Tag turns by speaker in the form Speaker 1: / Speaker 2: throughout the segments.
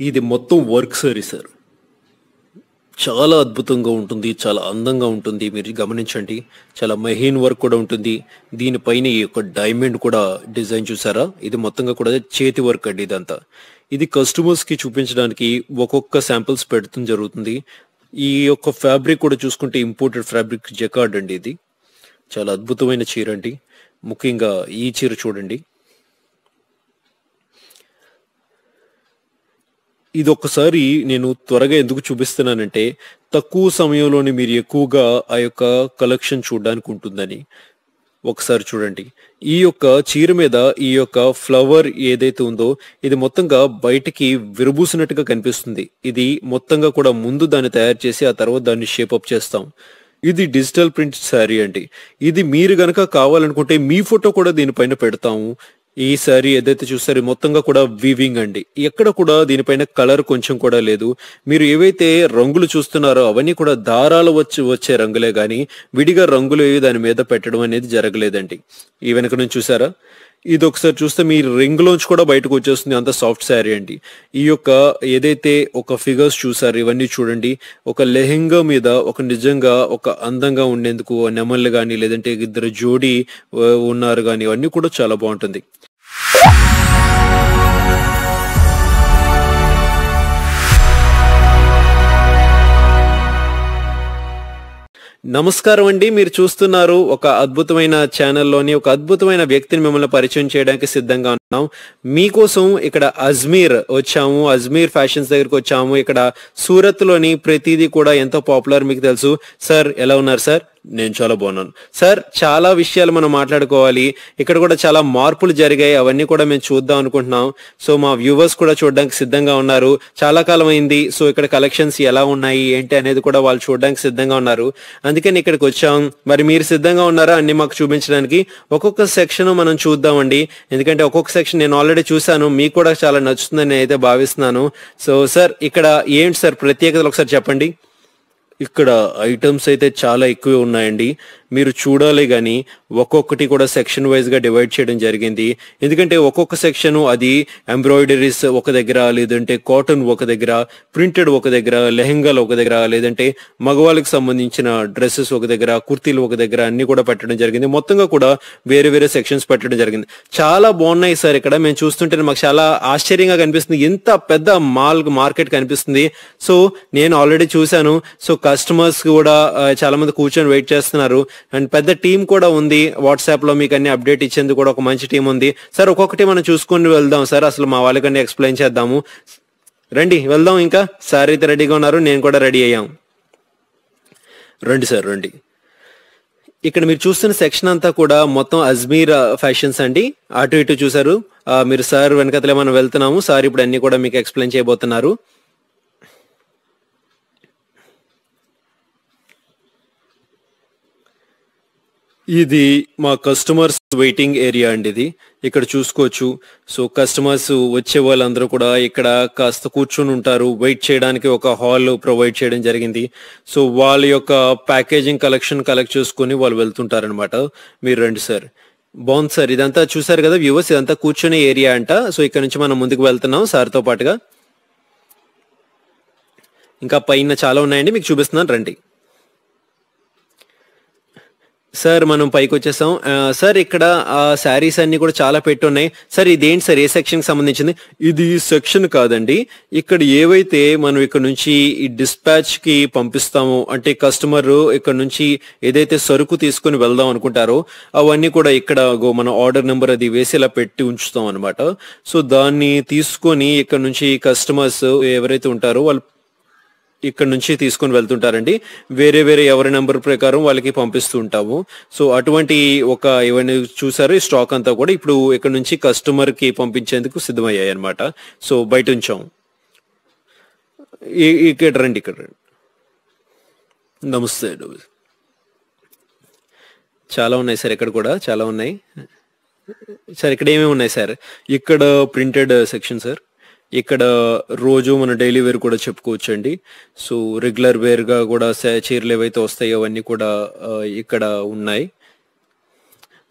Speaker 1: ఇది మొత్తం work sorry sir. చాలా అద్భుతంగా ఉంటుంది. చాలా అందంగా ఉంటుంది. మీరు గమనించండి. చాలా మెహిన్ వర్క్ కూడా ఉంటుంది. దీనిపైన ఈ యొక్క డైమండ్ కూడా డిజైన్ చూసారా? ఇది మొత్తంగా కూడా చేతి వర్క్ అండి ఇదంతా. ఇది కస్టమర్స్‌కి చూపించడానికి ఒక్కొక్క శాంపిల్స్ పెడతం జరుగుతుంది. ఈ యొక్క ఫ్యాబ్రిక్ కూడా చూసుకుంటే ఇంపోర్టెడ్ ఫ్యాబ్రిక్ జకార్డ్ అండి ఇది. చాలా అద్భుతమైన చీర అండి. ముఖ్యంగా ఈ చీర చూడండి. ఇదొక్కసారి నేను త్వరగా ఎందుకు చూపిస్తున్నానంటే, తక్కువ సమయంలోనే మీరు ఎక్కువగా ఆ యొక్క కలెక్షన్ చూడడానికి ఉంటుందని. ఒకసారి చూడండి. ఈ యొక్క చీర మీద ఈ యొక్క ఫ్లవర్ ఏదైతే ఉందో, ఇది మొత్తంగా బయటికి విరబూసినట్టుగా కనిపిస్తుంది. ఇది మొత్తంగా కూడా ముందు దాన్ని తయారు చేసి, ఆ తర్వాత దాన్ని షేప్ అప్ చేస్తాం. ఇది డిజిటల్ ప్రింట్ శారీ అండి. ఇది మీరు గనక కావాలనుకుంటే మీ ఫోటో కూడా దీనిపైన పెడతాము. ఈ శారీ ఏదైతే చూస్తారో మొత్తంగా కూడా వీవింగ్ అండి. ఎక్కడ కూడా దీనిపైన కలర్ కొంచెం కూడా లేదు. మీరు ఏవైతే రంగులు చూస్తున్నారో అవన్నీ కూడా దారాలు వచ్చే రంగులే గాని విడిగా రంగులు ఏవి దాని మీద పెట్టడం అనేది జరగలేదండి. ఈ వెనక నుంచి చూసారా? ఇది ఒకసారి చూస్తే మీ రింగ్ లోంచి కూడా బయటకు వచ్చేస్తుంది. అంత సాఫ్ట్ శారీ అండి. ఈ యొక్క ఏదైతే ఒక ఫిగర్స్ చూసారు ఇవన్నీ చూడండి. ఒక లెహెంగా మీద ఒక నిజంగా ఒక అందంగా ఉండేందుకు నెమళ్ళు గాని లేదంటే ఇద్దరు జోడీ ఉన్నారు గాని ఇవన్నీ కూడా చాలా బాగుంటుంది. నమస్కారం అండి. మీరు చూస్తున్నారు ఒక అద్భుతమైన ఛానల్లోని ఒక అద్భుతమైన వ్యక్తిని మిమ్మల్ని పరిచయం చేయడానికి సిద్ధంగా ఉన్నాం. మీకోసం ఇక్కడ అజ్మీర్ వచ్చాము. అజ్మీర్ ఫ్యాషన్స్ దగ్గరికి వచ్చాము. ఇక్కడ సూరత్ లోని ప్రతిదీ కూడా ఎంతో పాపులర్ మీకు తెలుసు. సార్ ఎలా ఉన్నారు సార్? నేను చాలా బాగున్నాను సార్. చాలా విషయాలు మనం మాట్లాడుకోవాలి. ఇక్కడ కూడా చాలా మార్పులు జరిగాయి. అవన్నీ కూడా మేము చూద్దాం అనుకుంటున్నాం. సో మా వ్యూవర్స్ కూడా చూడడానికి సిద్ధంగా ఉన్నారు. చాలా కాలం అయింది. సో ఇక్కడ కలెక్షన్స్ ఎలా ఉన్నాయి ఏంటి అనేది కూడా వాళ్ళు చూడడానికి సిద్ధంగా ఉన్నారు. అందుకని ఇక్కడికి వచ్చాం. మరి మీరు సిద్ధంగా ఉన్నారా అన్ని మాకు చూపించడానికి? ఒక్కొక్క సెక్షన్ మనం చూద్దామండి. ఎందుకంటే ఒక్కొక్క సెక్షన్ నేను ఆల్రెడీ చూసాను. మీకు కూడా చాలా నచ్చుతుందని అయితే భావిస్తున్నాను. సో సార్ ఇక్కడ ఏంటి సార్ ప్రత్యేకతలు ఒకసారి చెప్పండి. ఇక్కడ ఐటమ్స్ అయితే చాలా ఎక్కువ ఉన్నాయండి. మీరు చూడాలి కానీ ఒక్కొక్కటి కూడా సెక్షన్ వైజ్గా డివైడ్ చేయడం జరిగింది. ఎందుకంటే ఒక్కొక్క సెక్షన్ అది ఎంబ్రాయిడరీస్ ఒక దగ్గర, లేదంటే కాటన్ ఒక దగ్గర, ప్రింటెడ్ ఒక దగ్గర, లెహెంగాలు ఒక దగ్గర, లేదంటే మగవాళ్ళకి సంబంధించిన డ్రెస్సెస్ ఒక దగ్గర, కుర్తీలు ఒక దగ్గర అన్ని కూడా పెట్టడం జరిగింది. మొత్తంగా కూడా వేరే వేరే సెక్షన్స్ పెట్టడం జరిగింది. చాలా బాగున్నాయి సార్. ఇక్కడ మేము చూస్తుంటే మాకు చాలా ఆశ్చర్యంగా కనిపిస్తుంది. ఎంత పెద్ద మార్కెట్ కనిపిస్తుంది. సో నేను ఆల్రెడీ చూశాను. సో కస్టమర్స్ కూడా చాలా మంది కూర్చొని వెయిట్ చేస్తున్నారు. అండ్ పెద్ద టీం కూడా ఉంది. వాట్సాప్ లో మీకు అన్ని అప్డేట్ ఇచ్చేందుకు కూడా ఒక మంచి టీం ఉంది. సార్ ఒక్కొక్కటి మనం చూసుకొని వెళ్దాం సార్. అసలు మా వాళ్ళకన్నీ ఎక్స్ప్లెయిన్ చేద్దాము. రండి వెళ్దాం. ఇంకా సార్ అయితే రెడీగా ఉన్నారు. నేను కూడా రెడీ అయ్యాం. రండి సార్ రండి. ఇక్కడ మీరు చూస్తున్న సెక్షన్ అంతా కూడా మొత్తం అజ్మీర్ ఫ్యాషన్స్ అండి. అటు ఇటు చూసారు మీరు. సార్ వెనకతలే మనం వెళ్తున్నాము. సార్ ఇప్పుడు అన్ని కూడా మీకు ఎక్స్ప్లెయిన్ చేయబోతున్నారు. ఇది మా కస్టమర్స్ వెయిటింగ్ ఏరియా అండి. ఇది ఇక్కడ చూసుకోవచ్చు. సో కస్టమర్స్ వచ్చే వాళ్ళందరూ కూడా ఇక్కడ కాస్త కూర్చొని ఉంటారు. వెయిట్ చేయడానికి ఒక హాల్ ప్రొవైడ్ చేయడం జరిగింది. సో వాళ్ళ యొక్క ప్యాకేజింగ్ కలెక్ట్ చేసుకుని వాళ్ళు వెళ్తుంటారనమాట. మీరు రండి సార్. బాగుంది సార్. ఇదంతా చూసారు కదా వ్యూవర్స్, ఇదంతా కూర్చొనే ఏరియా అంట. సో ఇక్కడ నుంచి మనం ముందుకు వెళ్తున్నాం సార్తో పాటుగా. ఇంకా పైన చాలా ఉన్నాయండి, మీకు చూపిస్తున్నాను రండి. సార్ మనం పైకి వచ్చేసాం. సార్ ఇక్కడ శారీస్ అన్ని కూడా చాలా పెట్టున్నాయి. సార్ ఇదేంటి సార్? ఏ సెక్షన్ కి సంబంధించింది? ఇది సెక్షన్ కాదండి. ఇక్కడ ఏవైతే మనం ఇక్కడ నుంచి ఈ డిస్పాచ్ కి పంపిస్తామో, అంటే కస్టమర్ ఇక్కడ నుంచి ఏదైతే సరుకు తీసుకుని వెళ్దాం అనుకుంటారో అవన్నీ కూడా ఇక్కడ మన ఆర్డర్ నెంబర్ అది వేసేలా పెట్టి ఉంచుతాం అనమాట. సో దాన్ని తీసుకొని ఇక్కడ నుంచి కస్టమర్స్ ఎవరైతే ఉంటారో వాళ్ళు ఇక్కడ నుంచి తీసుకొని వెళ్తుంటారండి. వేరే వేరే ఎవరి నెంబర్ ప్రకారం వాళ్ళకి పంపిస్తూ ఉంటాము. సో అటువంటి ఒక ఇవన్నీ చూసారు. ఈ స్టాక్ అంతా కూడా ఇప్పుడు ఇక్కడ నుంచి కస్టమర్ కి పంపించేందుకు సిద్ధమయ్యాయి అనమాట. సో బయట ఉంచాం. ఇక్కడ రండి. ఇక్కడ రండి. నమస్తే. చాలా ఉన్నాయి సార్. ఇక్కడ కూడా చాలా ఉన్నాయి సార్. ఇక్కడ ఏమేమి ఉన్నాయి సార్? ఇక్కడ ప్రింటెడ్ సెక్షన్ సార్. ఇక్కడ రోజు మన డైలీ వేర్ కూడా చెప్పుకోవచ్చు అండి. సో రెగ్యులర్ వేర్గా కూడా చీరలు ఏవైతే వస్తాయో అవన్నీ కూడా ఇక్కడ ఉన్నాయి.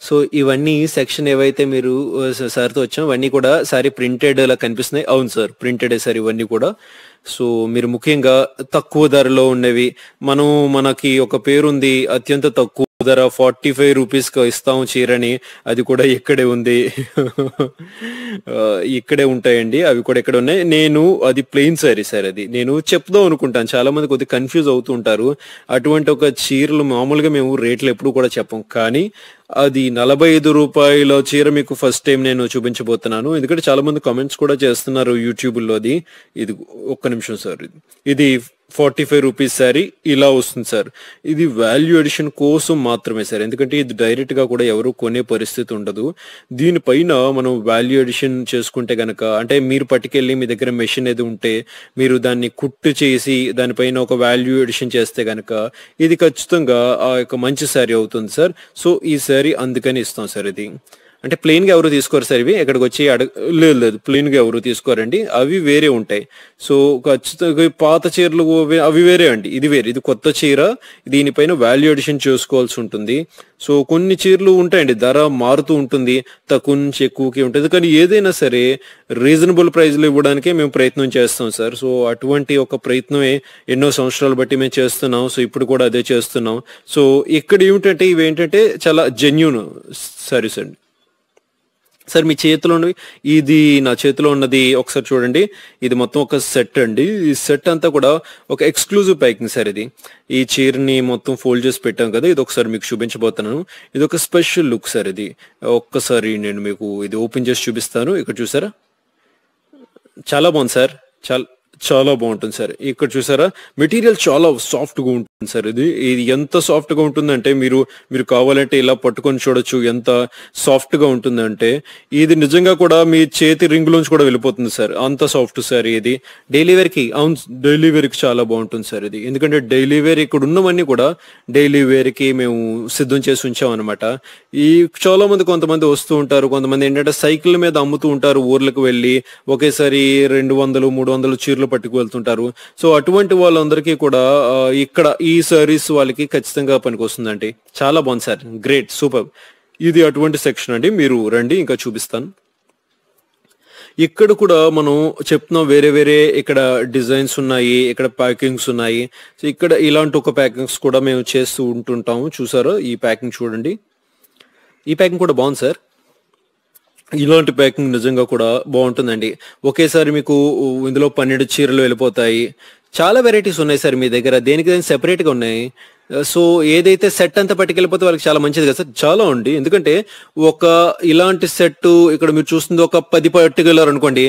Speaker 1: సో ఇవన్నీ సెక్షన్ ఏవైతే మీరు సార్తో వచ్చాం ఇవన్నీ కూడా సారీ ప్రింటెడ్ లా కనిపిస్తున్నాయి. అవును సార్, ప్రింటెడ్ సార్ ఇవన్నీ కూడా. సో మీరు ముఖ్యంగా తక్కువ ధరలో ఉన్నవి, మనకి ఒక పేరుంది అత్యంత తక్కువ ధర 45 రూపీస్కి ఇస్తాం చీరని, అది కూడా ఇక్కడే ఉంది. ఇక్కడే ఉంటాయండి, అవి కూడా ఇక్కడ ఉన్నాయి. నేను అది ప్లెయిన్ సారీ సార్, అది నేను చెప్దాం అనుకుంటాను, చాలా మంది కొద్దిగా కన్ఫ్యూజ్ అవుతూ ఉంటారు. అటువంటి ఒక చీరలు మామూలుగా మేము రేట్లు ఎప్పుడు కూడా చెప్పం, కానీ అది 45 రూపాయల చీర మీకు ఫస్ట్ టైం నేను చూపించబోతున్నాను. ఎందుకంటే చాలా మంది కామెంట్స్ కూడా చేస్తున్నారు యూట్యూబ్లో. అది ఇది ఒక్క నిమిషం సార్, ఇది 45 రూపీస్ శారీ ఇలా వస్తుంది సార్. ఇది వాల్యూ ఎడిషన్ కోసం మాత్రమే సార్, ఎందుకంటే ఇది డైరెక్ట్ గా కూడా ఎవరు కొనే పరిస్థితి ఉండదు. దీనిపైన మనం వాల్యూ ఎడిషన్ చేసుకుంటే గనక, అంటే మీరు పట్టుకెళ్ళి మీ దగ్గర మెషిన్ ఏది ఉంటే మీరు దాన్ని కుట్టు చేసి దానిపైన ఒక వాల్యూ ఎడిషన్ చేస్తే గనక ఇది ఖచ్చితంగా ఆ యొక్క మంచి శారీ అవుతుంది సార్. సో ఈ శారీ అందుకని ఇస్తాం సార్. ఇది అంటే ప్లెయిన్ గా ఎవరు తీసుకోరు సార్, ఇవి ఎక్కడికి వచ్చి లేదు ప్లెయిన్ గా ఎవరు తీసుకోరండి, అవి వేరే ఉంటాయి. సో ఖచ్చితంగా పాత చీరలు అవి వేరే అండి, ఇది వేరే, ఇది కొత్త చీర, దీనిపైన వాల్యూ ఎడిషన్ చేసుకోవాల్సి ఉంటుంది. సో కొన్ని చీరలు ఉంటాయండి, ధర మారుతూ ఉంటుంది, తక్కువ నుంచి ఎక్కువకి ఉంటుంది, కానీ ఏదైనా సరే రీజనబుల్ ప్రైస్లో ఇవ్వడానికే మేము ప్రయత్నం చేస్తాం సార్. సో అటువంటి ఒక ప్రయత్నమే ఎన్నో సంవత్సరాలు బట్టి మేము చేస్తున్నాం. సో ఇప్పుడు కూడా అదే చేస్తున్నాం. సో ఇక్కడ ఏమిటంటే ఇవేంటంటే చాలా జెన్యూన్ సారీస్ అండి. సార్ మీ చేతిలో ఉన్నవి, ఇది నా చేతిలో ఉన్నది ఒకసారి చూడండి, ఇది మొత్తం ఒక సెట్ అండి. ఈ సెట్ అంతా కూడా ఒక ఎక్స్క్లూజివ్ ప్యాకింగ్ సార్. ఇది ఈ చీరని మొత్తం ఫోల్డ్ చేసి పెట్టాం కదా, ఇది ఒకసారి మీకు చూపించబోతున్నాను. ఇది ఒక స్పెషల్ లుక్ సార్. ఇది ఒక్కసారి నేను మీకు ఇది ఓపెన్ చేసి చూపిస్తాను. ఇక్కడ చూసారా, చాలా బాగుంది సార్, చాలా బాగుంటుంది సార్. ఇక్కడ చూసారా, మెటీరియల్ చాలా సాఫ్ట్ గా ఉంటుంది సార్. ఇది ఎంత సాఫ్ట్ గా ఉంటుందంటే మీరు కావాలంటే ఇలా పట్టుకొని చూడొచ్చు, ఎంత సాఫ్ట్ గా ఉంటుందంటే ఇది నిజంగా కూడా మీ చేతి రింగ్ లోంచి కూడా వెళ్ళిపోతుంది సార్, అంత సాఫ్ట్ సార్. ఇది డైలీ వేర్ కి, అవును డైలీ వేర్ కి చాలా బాగుంటుంది సార్ ఇది. ఎందుకంటే డైలీ వేర్ ఇక్కడ ఉన్నవన్నీ కూడా డైలీ వేర్ కి మేము సిద్ధం చేసి ఉంచాం అనమాట. ఈ చాలా మంది కొంతమంది వస్తూ ఉంటారు, కొంతమంది ఏంటంటే సైకిల్ మీద అమ్ముతూ ఉంటారు, ఊర్లకు వెళ్ళి ఒకేసారి 200-300 చీరలు పట్టుకు వెళ్తుంటారు. సో అటువంటి వాళ్ళందరికీ కూడా ఇక్కడ ఈ సారీస్ వాళ్ళకి ఖచ్చితంగా పనికొస్తుందండి. చాలా బాగుంది సార్, గ్రేట్, సూపర్. ఇది అటువంటి సెక్షన్ అండి, మీరు రండి ఇంకా చూపిస్తాను. ఇక్కడ కూడా మనం చెప్తున్నాం వేరే వేరే ఇక్కడ డిజైన్స్ ఉన్నాయి, ఇక్కడ ప్యాకింగ్స్ ఉన్నాయి. సో ఇక్కడ ఇలాంటి ఒక ప్యాకింగ్స్ కూడా మేము చేస్తూ ఉంటుంటాము. చూసారా ఈ ప్యాకింగ్ చూడండి, ఈ ప్యాకింగ్ కూడా బాగుంది సార్. ఇలాంటి ప్యాకింగ్ నిజంగా కూడా బాగుంటుందండి. ఒకేసారి మీకు ఇందులో 12 చీరలు వెళ్ళిపోతాయి. చాలా వెరైటీస్ ఉన్నాయి సార్ మీ దగ్గర, దేనికి సెపరేట్ గా ఉన్నాయి. సో ఏదైతే సెట్ అంతా పట్టుకెళ్ళిపోతే వాళ్ళకి చాలా మంచిది కదా సార్. చాలా అండి, ఎందుకంటే ఒక ఇలాంటి సెట్ ఇక్కడ మీరు చూస్తుంది ఒక 10 పట్టుకెళ్ళారు అనుకోండి,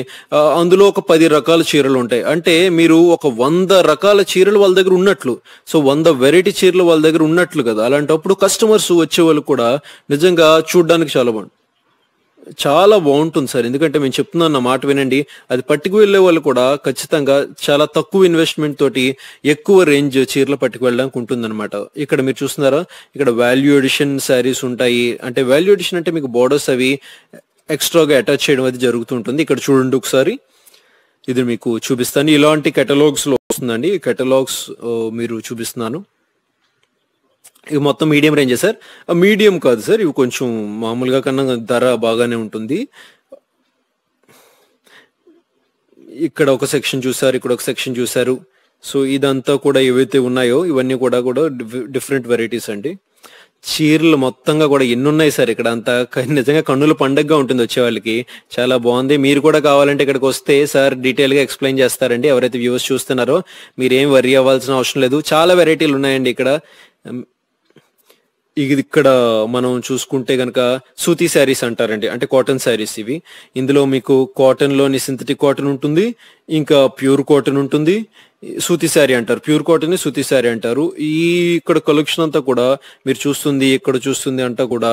Speaker 1: అందులో ఒక 10 రకాల చీరలు ఉంటాయి. అంటే మీరు ఒక 100 రకాల చీరలు వాళ్ళ దగ్గర ఉన్నట్లు, సో 100 వెరైటీ చీరలు వాళ్ళ దగ్గర ఉన్నట్లు కదా. అలాంటప్పుడు కస్టమర్స్ వచ్చే వాళ్ళు కూడా నిజంగా చూడడానికి చాలా బాగుంటుంది సార్. ఎందుకంటే మేము చెప్తున్నాను, నా మాట వినండి, అది పట్టుకు వెళ్లే వాళ్ళు కూడా ఖచ్చితంగా చాలా తక్కువ ఇన్వెస్ట్మెంట్ తోటి ఎక్కువ రేంజ్ చీరలు పట్టుకు వెళ్ళడానికి ఉంటుంది అనమాట. ఇక్కడ మీరు చూస్తున్నారా, ఇక్కడ వాల్యూ ఎడిషన్ శారీస్ ఉంటాయి. అంటే వాల్యూ ఎడిషన్ అంటే మీకు బోర్డర్స్ అవి ఎక్స్ట్రాగా అటాచ్ చేయడం అది జరుగుతుంటుంది. ఇక్కడ చూడండి ఒకసారి, ఇది మీకు చూపిస్తాను. ఇలాంటి కెటలాగ్స్ లో వస్తుందండి, ఈ కెటలాగ్స్ మీరు చూపిస్తున్నాను. ఇవి మొత్తం మీడియం రేంజ్ సార్. మీడియం కాదు సార్, ఇవి కొంచెం మామూలుగా కన్నా ధర బాగానే ఉంటుంది. ఇక్కడ ఒక సెక్షన్ చూసారు, ఇక్కడ ఒక సెక్షన్ చూసారు. సో ఇదంతా కూడా ఏవైతే ఉన్నాయో ఇవన్నీ కూడా డిఫరెంట్ వెరైటీస్ అండి. చీరలు మొత్తంగా కూడా ఎన్ని ఉన్నాయి సార్ ఇక్కడ అంతా, నిజంగా కన్నుల పండగగా ఉంటుంది వచ్చే వాళ్ళకి. చాలా బాగుంది. మీరు కూడా కావాలంటే ఇక్కడికి వస్తే సార్ డీటెయిల్ గా ఎక్స్ప్లెయిన్ చేస్తారండి. ఎవరైతే వ్యూవర్స్ చూస్తున్నారో మీరేం వరీ అవ్వాల్సిన అవసరం లేదు, చాలా వెరైటీలు ఉన్నాయండి ఇక్కడ. ఇది ఇక్కడ మనం చూసుకుంటే గనక సూతీ శారీస్ అంటారండి, అంటే కాటన్ శారీస్ ఇవి. ఇందులో మీకు కాటన్ లోని సింథటిక్ కాటన్ ఉంటుంది, ఇంకా ప్యూర్ కాటన్ ఉంటుంది. సూతీ శారీ అంటారు, ప్యూర్ కాటన్ ని సూతీ శారీ అంటారు. ఈ ఇక్కడ కలెక్షన్ అంతా కూడా మీరు చూస్తుంది, ఇక్కడ చూస్తుంది అంతా కూడా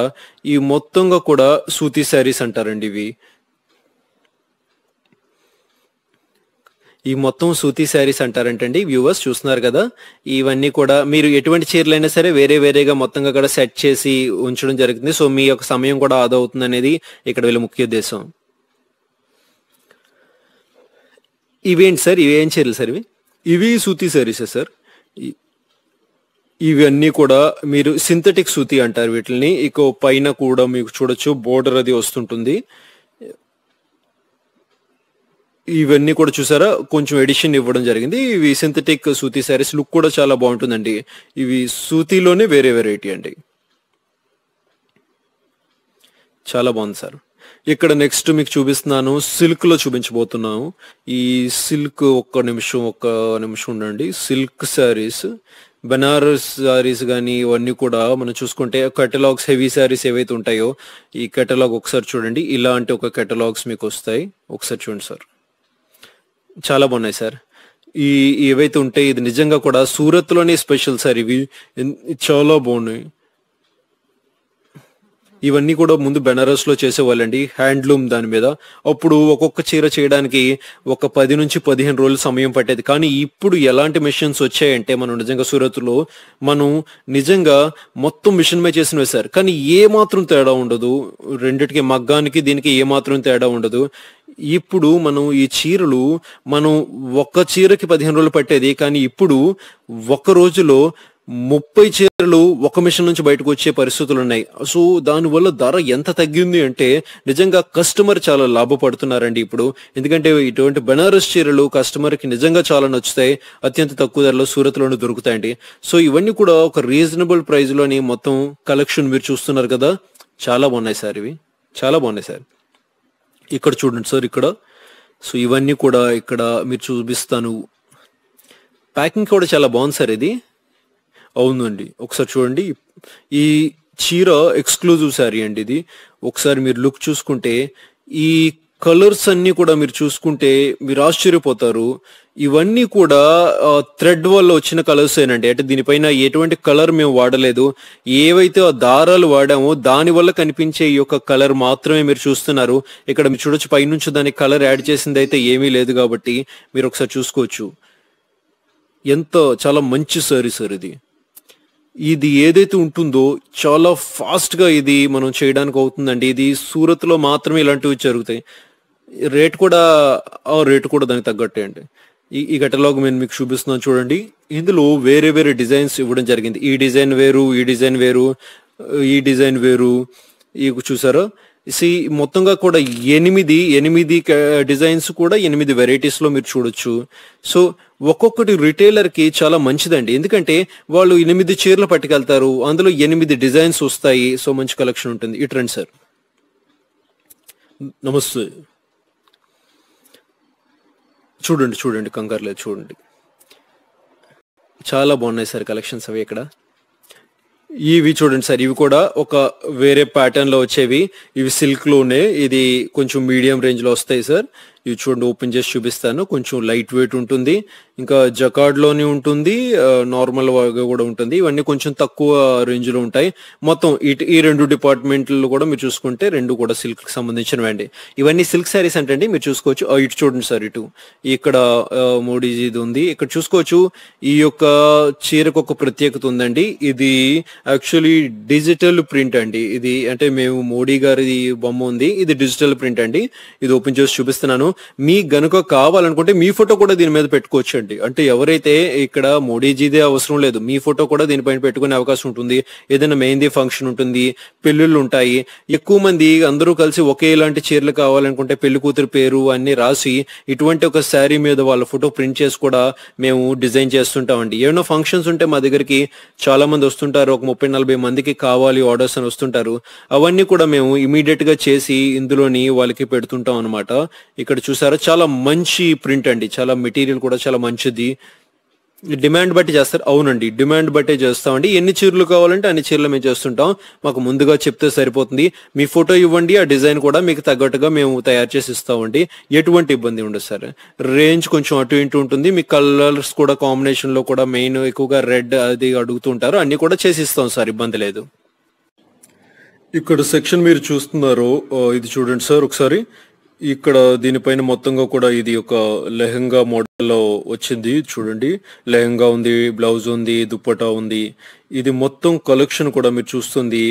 Speaker 1: ఈ మొత్తంగా కూడా సూతీ శారీస్ అంటారండి. ఇవి ఈ మొత్తం సూతీ శారీస్ అంటారంటండి. వ్యూవర్స్ చూస్తున్నారు కదా, ఇవన్నీ కూడా మీరు ఎటువంటి చీరలైనా సరే వేరే వేరేగా మొత్తంగా కూడా సెట్ చేసి ఉంచడం జరుగుతుంది. సో మీ యొక్క సమయం కూడా ఆదా అవుతుంది అనేది ఇక్కడ వీళ్ళ ముఖ్య ఉద్దేశం. ఇవేంటి సార్, ఇవేం చీరలు సార్? ఇవి సూతీ శారీసే సార్. ఇవన్నీ కూడా మీరు సింథటిక్ సూతి అంటారు వీటిని. ఇక పైన కూడా మీకు చూడొచ్చు బోర్డర్ అది వస్తుంటుంది. ఇవన్నీ కూడా చూసారా కొంచెం ఎడిషన్ ఇవ్వడం జరిగింది. ఇవి సింథటిక్ సూతి శారీస్, లుక్ కూడా చాలా బాగుంటుందండి. ఇవి సూతిలోనే వేరే వెరైటీ అండి, చాలా బాగుంది సార్. ఇక్కడ నెక్స్ట్ మీకు చూపిస్తున్నాను, సిల్క్ లో చూపించబోతున్నాను. ఈ సిల్క్ ఒక్క నిమిషం ఉండండి. సిల్క్ శారీస్, బనారస్ శారీస్ కానీ ఇవన్నీ కూడా మనం చూసుకుంటే కెటలాగ్స్, హెవీ శారీస్ ఏవైతే ఉంటాయో ఈ కెటలాగ్ ఒకసారి చూడండి. ఇలాంటి ఒక కెటలాగ్స్ మీకు వస్తాయి, ఒకసారి చూడండి సార్, చాలా బాగున్నాయి సార్. ఏవైతే ఉంటాయి ఇది నిజంగా కూడా సూరత్ లోనే స్పెషల్ సార్. ఇవి చాలా బాగున్నాయి. ఇవన్నీ కూడా ముందు బెనారస్ లో చేసేవాళ్ళండి, హ్యాండ్లూమ్ దాని మీద. అప్పుడు ఒక్కొక్క చీర చేయడానికి ఒక 10 నుంచి 15 రోజులు సమయం పట్టేది. కానీ ఇప్పుడు ఎలాంటి మిషన్స్ వచ్చాయంటే మనం నిజంగా సూరత్ లో మనం నిజంగా మొత్తం మిషన్ మీద చేసినవి సార్. కానీ ఏ మాత్రం తేడా ఉండదు, రెండిటికి మగ్గానికి దీనికి ఏ మాత్రం తేడా ఉండదు. ఇప్పుడు మనం ఈ చీరలు మనం ఒక్క చీరకి 15 రోజులు పట్టేది, కానీ ఇప్పుడు ఒక్క రోజులో 30 చీరలు ఒక మిషన్ నుంచి బయటకు వచ్చే పరిస్థితులు ఉన్నాయి. సో దానివల్ల ధర ఎంత తగ్గింది అంటే నిజంగా కస్టమర్ చాలా లాభపడుతున్నారండి ఇప్పుడు. ఎందుకంటే ఇటువంటి బెనారస్ చీరలు కస్టమర్ కి నిజంగా చాలా నచ్చుతాయి, అత్యంత తక్కువ ధరలో సూరత్ లోనే దొరుకుతాయండి. సో ఇవన్నీ కూడా ఒక రీజనబుల్ ప్రైస్ లోని మొత్తం కలెక్షన్ మీరు చూస్తున్నారు కదా, చాలా బాగున్నాయి సార్. ఇవి చాలా బాగున్నాయి సార్. ఇక్కడ చూడండి సార్, ఇక్కడ సో ఇవన్నీ కూడా ఇక్కడ మీరు చూపిస్తాను. ప్యాకింగ్ కూడా చాలా బాగుంది సార్ ఇది. అవునండి, ఒకసారి చూడండి. ఈ చీర ఎక్స్క్లూజివ్ శారీ అండి ఇది. ఒకసారి మీరు లుక్ చూసుకుంటే ఈ కలర్స్ అన్ని కూడా మీరు చూసుకుంటే మీరు ఆశ్చర్యపోతారు. ఇవన్నీ కూడా థ్రెడ్ వల్ల వచ్చిన కలర్స్ ఏనండి. అంటే దీనిపైన ఎటువంటి కలర్ మేము వాడలేదు. ఏవైతే ఆ దారాలు వాడామో దాని వల్ల కనిపించే ఈ యొక్క కలర్ మాత్రమే మీరు చూస్తున్నారు. ఇక్కడ మీరు చూడొచ్చు, పైనుంచి దానికి కలర్ యాడ్ చేసింది అయితే ఏమీ లేదు కాబట్టి మీరు ఒకసారి చూసుకోవచ్చు. చాలా మంచి శారీ సార్ ఇది. ఇది ఏదైతే ఉంటుందో చాలా ఫాస్ట్ గా ఇది మనం చేయడానికి అవుతుందండి. ఇది సూరత్ లో మాత్రమే ఇలాంటివి జరుగుతాయి. రేట్ కూడా దానికి తగ్గట్టే అండి. ఈ కెటలాగ్ నేను మీకు చూపిస్తున్నాను చూడండి. ఇందులో వేరే వేరే డిజైన్స్ ఇవ్వడం జరిగింది. ఈ డిజైన్ వేరు, ఈ డిజైన్ వేరు, ఈ డిజైన్ వేరు. చూసారా, మొత్తంగా కూడా 8 డిజైన్స్ కూడా 8 వెరైటీస్ లో మీరు చూడొచ్చు. సో ఒక్కొక్కటి రిటైలర్ కి చాలా మంచిదండి, ఎందుకంటే వాళ్ళు 8 చీరలు పట్టుకెళ్తారు, అందులో 8 డిజైన్స్ వస్తాయి. సో మంచి కలెక్షన్ ఉంటుంది. ఇటు రండి సార్. నమస్తే. చూడండి కంగారు లేదు, చూడండి చాలా బాగున్నాయి సార్ కలెక్షన్స్ అవి. ఇక్కడ ఇవి చూడండి సార్, ఇవి కూడా ఒక వేరే ప్యాటర్న్ లో వచ్చేవి. ఇవి సిల్క్ లోనే, ఇది కొంచెం మీడియం రేంజ్ లో వస్తాయి సార్. ఇవి చూడండి, ఓపెన్ చేసి చూపిస్తాను. కొంచెం లైట్ వెయిట్ ఉంటుంది, ఇంకా జకార్డ్ లోనే ఉంటుంది, నార్మల్ కూడా ఉంటుంది. ఇవన్నీ కొంచెం తక్కువ రేంజ్ లో ఉంటాయి. మొత్తం ఈ 2 డిపార్ట్మెంట్లు కూడా మీరు చూసుకుంటే 2 కూడా సిల్క్ కి సంబంధించినవి అండి. ఇవన్నీ సిల్క్ శారీస్ అంటే మీరు చూసుకోవచ్చు. ఇటు చూడండి సార్, ఇటు ఇక్కడ మోడీజీది ఉంది. ఇక్కడ చూసుకోవచ్చు. ఈ యొక్క చీరకు ఒక ప్రత్యేకత ఉందండి. ఇది యాక్చువల్లీ డిజిటల్ ప్రింట్ అండి. ఇది అంటే మేము మోడీ గారి బొమ్మ ఉంది, ఇది డిజిటల్ ప్రింట్ అండి. ఇది ఓపెన్ చేసి చూపిస్తున్నాను. మీ గనుక కావాలనుకుంటే మీ ఫోటో కూడా దీని మీద పెట్టుకోవచ్చు అండి. అంటే ఎవరైతే ఇక్కడ మోడీజీదే అవసరం లేదు, మీ ఫోటో కూడా దీనిపైన పెట్టుకునే అవకాశం ఉంటుంది. ఏదైనా మెహందీ ఫంక్షన్ ఉంటుంది, పెళ్లిళ్ళు ఉంటాయి, ఎక్కువ మంది అందరూ కలిసి ఒకే ఇలాంటి చీరలు కావాలనుకుంటే పెళ్లి కూతురు పేరు అన్ని రాసి ఇటువంటి ఒక శారీ మీద వాళ్ళ ఫోటో ప్రింట్ చేసి కూడా మేము డిజైన్ చేస్తుంటామండి. ఏమైనా ఫంక్షన్స్ ఉంటే మా దగ్గరికి చాలా మంది వస్తుంటారు, ఒక 30-40 మందికి కావాలి ఆర్డర్స్ అని వస్తుంటారు. అవన్నీ కూడా మేము ఇమీడియట్ గా చేసి ఇందులోని వాళ్ళకి పెడుతుంటాం అనమాట. ఇక్కడ చూసారా, చాలా మంచి ప్రింట్ అండి, చాలా మెటీరియల్ కూడా చాలా మంచిది. డిమాండ్ బట్టి చేస్తారు. అవునండి, డిమాండ్ బట్టే చేస్తామండి. ఎన్ని చీరలు కావాలంటే అన్ని చీరలు మేము చేస్తుంటాం. మాకు ముందుగా చెప్తే సరిపోతుంది. మీ ఫోటో ఇవ్వండి, ఆ డిజైన్ కూడా మీకు తగ్గట్టుగా మేము తయారు చేసి ఇస్తామండి. ఎటువంటి ఇబ్బంది ఉండదు సార్. రేంజ్ కొంచెం అటు ఇటు ఉంటుంది. మీ కలర్స్ కూడా కాంబినేషన్ లో కూడా మెయిన్ ఎక్కువగా రెడ్ అది అడుగుతుంటారు, అన్ని కూడా చేసి ఇస్తాం సార్, ఇబ్బంది లేదు. ఇక్కడ సెక్షన్ మీరు చూస్తున్నారు, ఇది చూడండి సార్ ఒకసారి. ఇక్కడ దీనిపైన మొత్తంగా కూడా ఇది ఒక లెహంగా మోడల్లో వచ్చింది చూడండి. లెహంగా ఉంది, బ్లౌజ్ ఉంది, దుప్పటా ఉంది. ఇది మొత్తం కలెక్షన్ కూడా మీరు చూస్తుంది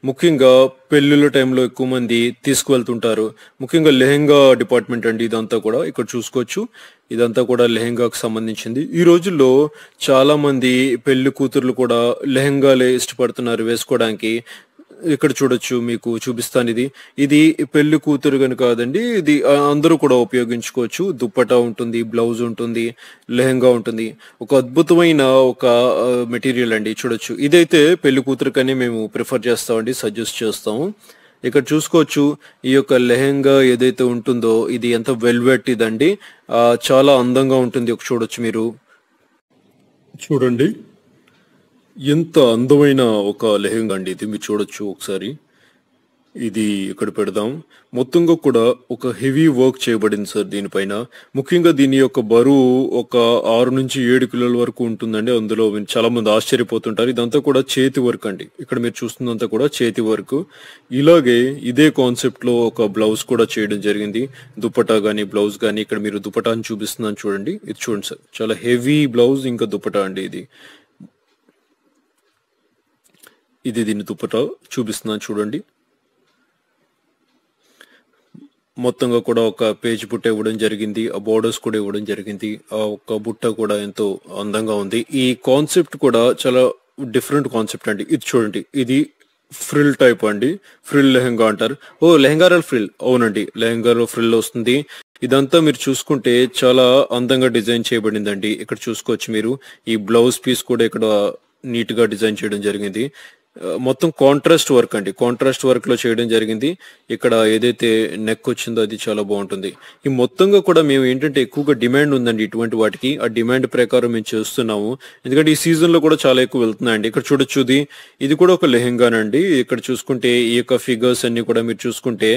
Speaker 1: ముఖ్యంగా పెళ్ళిళ్ళ టైంలో ఎక్కువ మంది తీసుకువెళ్తుంటారు. ముఖ్యంగా లెహంగా డిపార్ట్మెంట్ అండి ఇదంతా కూడా. ఇక్కడ చూసుకోవచ్చు ఇదంతా కూడా లెహంగాకు సంబంధించింది. ఈ రోజుల్లో చాలా మంది పెళ్లి కూతుర్లు కూడా లెహంగాలే ఇష్టపడుతున్నారు వేసుకోవడానికి. ఇక్కడ చూడొచ్చు, మీకు చూపిస్తాను. ఇది పెళ్లి కూతురు గని కాదండి, ఇది అందరూ కూడా ఉపయోగించుకోవచ్చు. దుప్పటా ఉంటుంది, బ్లౌజ్ ఉంటుంది, లెహంగా ఉంటుంది. ఒక అద్భుతమైన ఒక మెటీరియల్ అండి. చూడొచ్చు, ఇదైతే పెళ్లి కూతురుకని మేము ప్రిఫర్ చేస్తామండి, సజెస్ట్ చేస్తాము. ఇక్కడ చూసుకోవచ్చు ఈ యొక్క లెహంగా ఏదైతే ఉంటుందో ఇది ఎంత వెల్వెట్ ఇదండి. చాలా అందంగా ఉంటుంది. ఒక చూడొచ్చు మీరు, చూడండి ఎంత అందమైన ఒక లెహంగా అండి ఇది. మీరు చూడొచ్చు ఒకసారి. ఇది ఇక్కడ పెడదాం. మొత్తంగా కూడా ఒక హెవీ వర్క్ చేయబడింది సార్ దీనిపైన. ముఖ్యంగా దీని యొక్క బరువు ఒక 6 నుంచి 7 కిలోల వరకు ఉంటుందండి. అందులో మీరు చాలా మంది ఆశ్చర్యపోతుంటారు. ఇదంతా కూడా చేతి వర్క్ అండి. ఇక్కడ మీరు చూస్తుందంతా కూడా చేతి వర్క్. ఇలాగే ఇదే కాన్సెప్ట్ లో ఒక బ్లౌజ్ కూడా చేయడం జరిగింది. దుపట్టా గానీ బ్లౌజ్ గానీ, ఇక్కడ మీరు దుపట్టాని చూపిస్తున్నాను చూడండి. ఇది చూడండి సార్, చాలా హెవీ బ్లౌజ్ ఇంకా దుపట్టా అండి ఇది. దీని దుపట్టా చూపిస్తున్నాను చూడండి. మొత్తంగా కూడా ఒక పేజ్ బుట్ట ఇవ్వడం జరిగింది. ఆ బోర్డర్స్ కూడా ఇవ్వడం జరిగింది. ఆ ఒక బుట్ట కూడా ఎంతో అందంగా ఉంది. ఈ కాన్సెప్ట్ కూడా చాలా డిఫరెంట్ కాన్సెప్ట్ అండి. ఇది చూడండి, ఇది ఫ్రిల్ టైప్ అండి. ఫ్రిల్ లెహంగా అంటారు. ఓ లెహంగాలో ఫ్రిల్, అవునండి, లెహంగాలో ఫ్రిల్ వస్తుంది. ఇదంతా మీరు చూసుకుంటే చాలా అందంగా డిజైన్ చేయబడిందండి. ఇక్కడ చూసుకోవచ్చు మీరు. ఈ బ్లౌజ్ పీస్ కూడా ఇక్కడ నీట్ గా డిజైన్ చేయడం జరిగింది. మొత్తం కాంట్రాస్ట్ వర్క్ అండి. కాంట్రాస్ట్ వర్క్ లో చేయడం జరిగింది. ఇక్కడ ఏదైతే నెక్ వచ్చిందో అది చాలా బాగుంటుంది. ఈ మొత్తంగా కూడా మేము ఏంటంటే ఎక్కువగా డిమాండ్ ఉందండి ఇటువంటి వాటికి. ఆ డిమాండ్ ప్రకారం మేము చేస్తున్నాము. ఎందుకంటే ఈ సీజన్ లో కూడా చాలా ఎక్కువ వెళ్తున్నాయండి. ఇక్కడ చూడొచ్చు, ఇది కూడా ఒక లెహంగానండి. ఇక్కడ చూసుకుంటే ఈ యొక్క ఫిగర్స్ అన్ని కూడా మీరు చూసుకుంటే